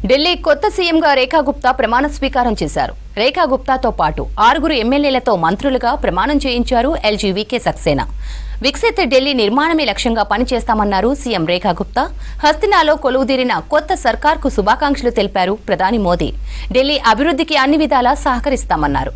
ఢిల్లీ కొత్త సీఎంగా రేఖా గుప్తా ప్రమాణ స్వీకారం చేశారు. రేఖా గుప్తాతో పాటు 6 ఎమ్మెల్యేలతో మంత్రులుగా ప్రమాణం చేయించారు ఎల్జీ వీకే సక్సేనా. వికసిత ఢిల్లీ నిర్మాణమే లక్ష్యంగా పనిచేస్తామన్నారు సీఎం రేఖా గుప్తా. హస్తినాలో కొలువుదీరిన కొత్త సర్కార్కు శుభాకాంక్షలు తెలిపారు ప్రధాని మోదీ. ఢిల్లీ అభివృద్ధికి అన్ని విధాలా సహకరిస్తామన్నారు.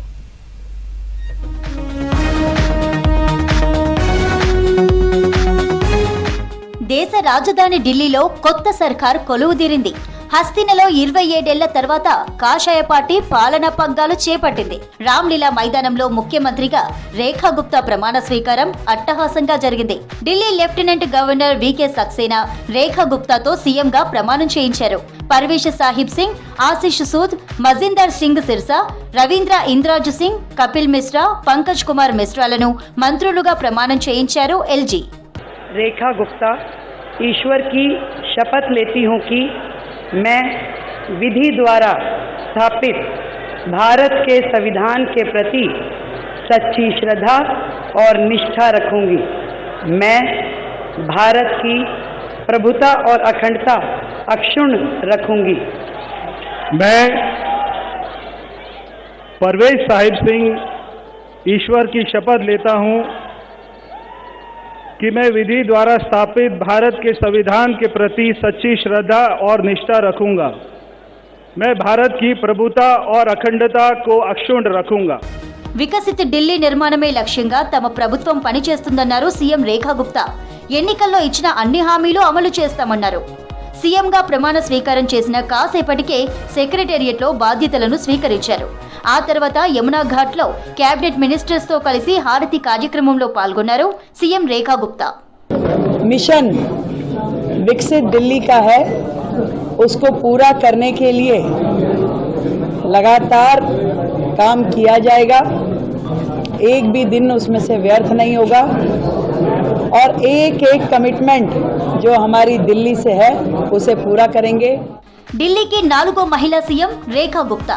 దేశ రాజధాని ఢిల్లీలో కొత్త సర్కార్ కొలువుదీరింది. హస్తినలో 27 ఏళ్ల తర్వాత కాషాయ పార్టీ పాలనా పగ్గాలు చేపట్టింది. రామ్లీలా మైదానంలో ముఖ్యమంత్రిగా రేఖా గుప్తా ప్రమాణ స్వీకారం అట్టహాసంగా జరిగింది. ఢిల్లీ లెఫ్టినెంట్ గవర్నర్ వీకే సక్సేనా రేఖా గుప్తాతో సీఎంగా ప్రమాణం చేయించారు. పర్వేష్ సాహిబ్ సింగ్, ఆశిష్ సూద్, మజిందర్ సింగ్ సిర్సా, రవీంద్ర ఇంద్రాజు సింగ్, కపిల్ మిశ్రా, పంకజ్ కుమార్ మిశ్రాలను మంత్రులుగా ప్రమాణం చేయించారు ఎల్జీ. रेखा गुप्ता ईश्वर की शपथ लेती हूँ कि मैं विधि द्वारा स्थापित भारत के संविधान के प्रति सच्ची श्रद्धा और निष्ठा रखूंगी। मैं भारत की प्रभुता और अखंडता अक्षुण्ण रखूंगी। मैं परवेज साहिब सिंह ईश्वर की शपथ लेता हूँ कि मैं विधि द्वारा स्थापित भारत के संविधान के प्रति सच्ची श्रद्धा और निष्ठा रखूंगा। मैं भारत की प्रभुता और अखंडता को अक्षुण्ण रखूंगा। వికసిత ఢిల్లీ నిర్మాణమే లక్ష్యంగా తమ ప్రభుత్వం పనిచేస్తుందన్నారు సీఎం రేఖా గుప్తా. ఎన్నికల్లో ఇచ్చిన అన్ని హామీలు అమలు చేస్తామన్నారు. సీఎంగా ప్రమాణ స్వీకారం చేసిన కాసేపటికే సెక్రటేరియట్లో బాధ్యతలను స్వీకరించారు. ఆ తర్వాత యమునా ఘాట్లో కేబినెట్ మినిస్టర్స్ తో కలిసి హారతి కార్యక్రమంలో పాల్గొన్నారు సీఎం రేఖా గుప్తా. मिशन विकसित दिल्ली का है, उसको पूरा करने के लिए लगातार काम किया जाएगा. एक भी दिन उसमें से व्यर्थ नहीं होगा और एक एक कमिटमेंट जो हमारी दिल्ली से है उसे पूरा करेंगे. ఢిల్లీకి 4వ మహిళా సీఎం రేఖా గుప్తా.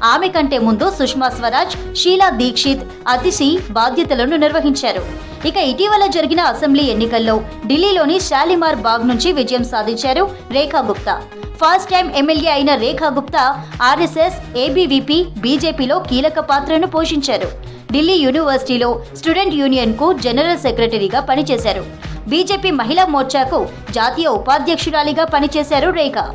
ఆమె కంటే ముందు సుష్మా స్వరాజ్, షీలా దీక్షిత్, అతిశి బాధ్యతలను నిర్వహించారు. ఇక ఇటీవల జరిగిన అసెంబ్లీ ఎన్నికల్లో ఢిల్లీలోని షాలిమార్ బాగ్ నుంచి విజయం సాధించారు రేఖా గుప్తా. ఫస్ట్ టైం ఎమ్మెల్యే అయిన రేఖా గుప్తా ఆర్ఎస్ఎస్, ఏబీవీపీ, బీజేపీలో కీలక పాత్రను పోషించారు. ఢిల్లీ యూనివర్సిటీలో స్టూడెంట్ యూనియన్ కు జనరల్ సెక్రటరీగా పనిచేశారు. బీజేపీ మహిళా మోర్చాకు జాతీయ ఉపాధ్యక్షురాలిగా పనిచేశారు రేఖా.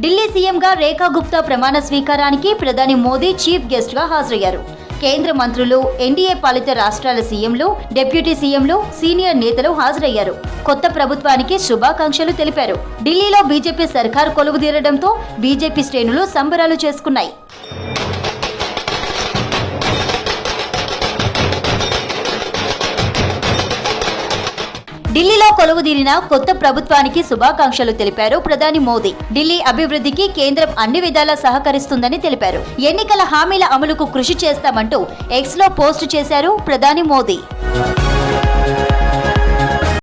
ఢిల్లీ సీఎంగా రేఖా గుప్తా ప్రమాణ స్వీకారానికి ప్రధాని మోదీ చీఫ్ గెస్ట్ గా హాజరయ్యారు. కేంద్ర మంత్రులు, ఎన్డీఏ పాలిత రాష్ట్రాల సీఎంలు, డిప్యూటీ సీఎంలు, సీనియర్ నేతలు హాజరయ్యారు. కొత్త ప్రభుత్వానికి శుభాకాంక్షలు తెలిపారు. ఢిల్లీలో బీజేపీ సర్కార్ కొలువుదీరడంతో బీజేపీ శ్రేణులు సంబరాలు చేసుకున్నాయి. ఢిల్లీలో కొలువుదీరిన కొత్త ప్రభుత్వానికి శుభాకాంక్షలు తెలిపారు ప్రధాని మోదీ. ఢిల్లీ అభివృద్ధికి కేంద్రం అన్ని విధాలా సహకరిస్తుందని తెలిపారు. ఎన్నికల హామీల అమలుకు కృషి చేస్తామంటూ ఎక్స్ లో పోస్టు చేశారు ప్రధాని మోదీ.